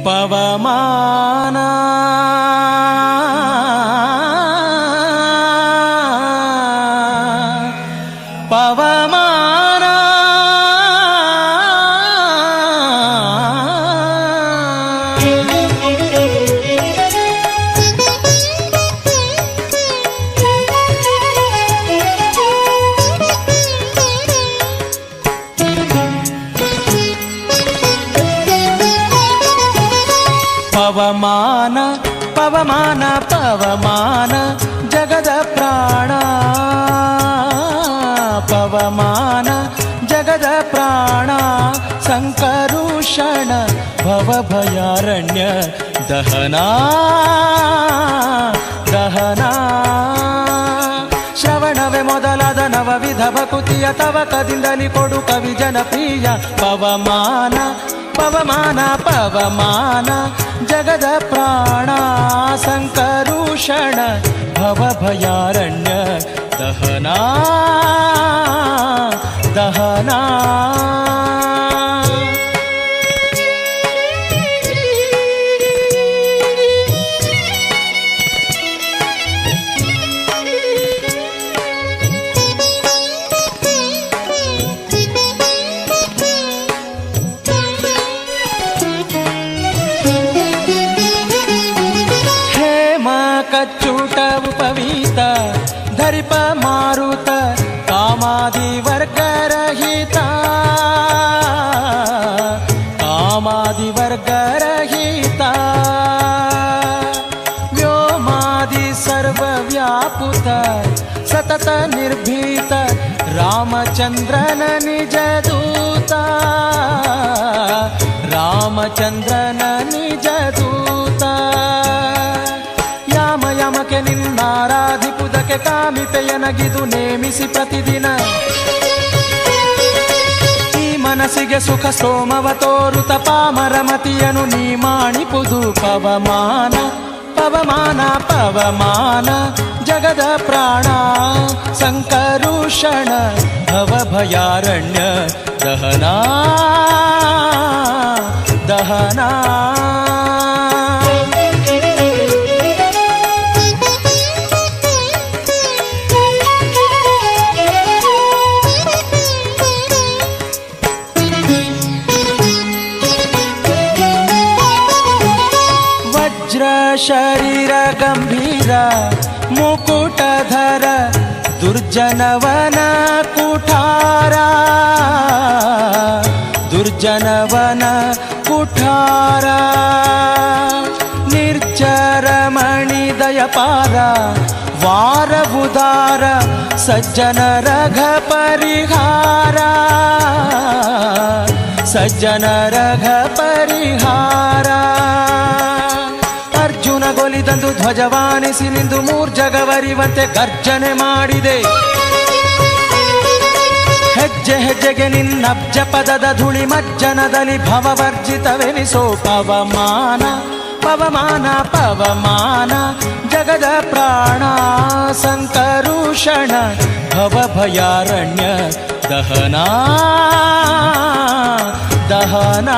ಪವಮಾನ ಪವಮಾನ ಪವಮಾನ ಪವಮಾನ ಪವಮಾನ ಜಗದ ಪ್ರಾಣ ಪವಮಾನ ಜಗದ ಪ್ರಾಣ ಸಂಕರುಷಣ ಭವಭಯಾರಣ್ಯ ದಹನ ದಹನ ಶ್ರವಣವೇ ಮೊದಲಾದ ನವವಿಧ ಭಕುತಿಯ ತವಕದಿಂದಲಿ ಕೊಡು ಕವಿ ಜನಪ್ರಿಯ ಪವಮಾನ ಪವಮಾನ ಪವಮಾನ ಜಗದ ಪ್ರಾಣ ಸಂಕರುಷಣ ಭವಭಯಾರಣ್ಯ ದಹನ ದಹನ ಕಚ್ಚೂಟ ಉಪವೀತ ಧರಿಪ ಮಾರುತ ಕಾಮಾದಿ ವರ್ಗರಹಿತ ಕಾಮಾದಿ ವರ್ಗರಹಿತ ವ್ಯೋಮಾದಿ ಸರ್ವವ್ಯಾಪುತ ಸತತ ನಿರ್ಭೀತ ರಾಮಚಂದ್ರನ ನಿಜ ದೂತ ರಾಮಚಂದ್ರನ ನಿಜ ದೂತ ಯಮಕೆ ನಿನ್ನಾರಾಧಿಪುದಕ್ಕೆ ಕಾಮಿಪೆಯನಗಿದು ನೇಮಿಸಿ ಪ್ರತಿದಿನ ಈ ಮನಸ್ಸಿಗೆ ಸುಖ ಸೋಮವ ತೋರುತ ಪಾಮರ ಮತಿಯನು ನೀ ಮಾಣಿಪುದು ಪವಮಾನ ಪವಮಾನ ಪವಮಾನ ಜಗದ ಪ್ರಾಣ ಸಂಕರುಷಣ ಭವಭಯಾರಣ್ಯ ದಹನ ದಹನ ಶರೀರ ಗಂಭೀರ ಮುಕುಟಧರ ದುರ್ಜನವನ ಕುಠಾರ ದುರ್ಜನವನ ಕುಠಾರ ನಿರ್ಜರ ಮಣಿದಯಪಾರ ವಾರ ಉದಾರ ಸಜ್ಜನ ರಘ ಪರಿಹಾರ ಸಜ್ಜನ ರಘ ಪರಿಹಾರ ಅರ್ಜುನ ಗೊಲಿದಂದು ಧ್ವಜವಾನಿಸಿ ನಿಂದು ಮೂರ್ಜಗವರಿವಂತೆ ಗರ್ಜನೆ ಮಾಡಿದೆ ಹೆಜ್ಜೆ ಹೆಜ್ಜೆಗೆ ನಿನ್ನಬ್ಜ ಪದದ ಧೂಳಿ ಮಜ್ಜನದಲ್ಲಿ ಭವವರ್ಜಿತವೆನಿಸೋ ಪವಮಾನ ಪವಮಾನ ಪವಮಾನ ಜಗದ ಪ್ರಾಣ ಸಂಕರುಷಣ ಭವಭಯಾರಣ್ಯ ದಹನ ದಹನ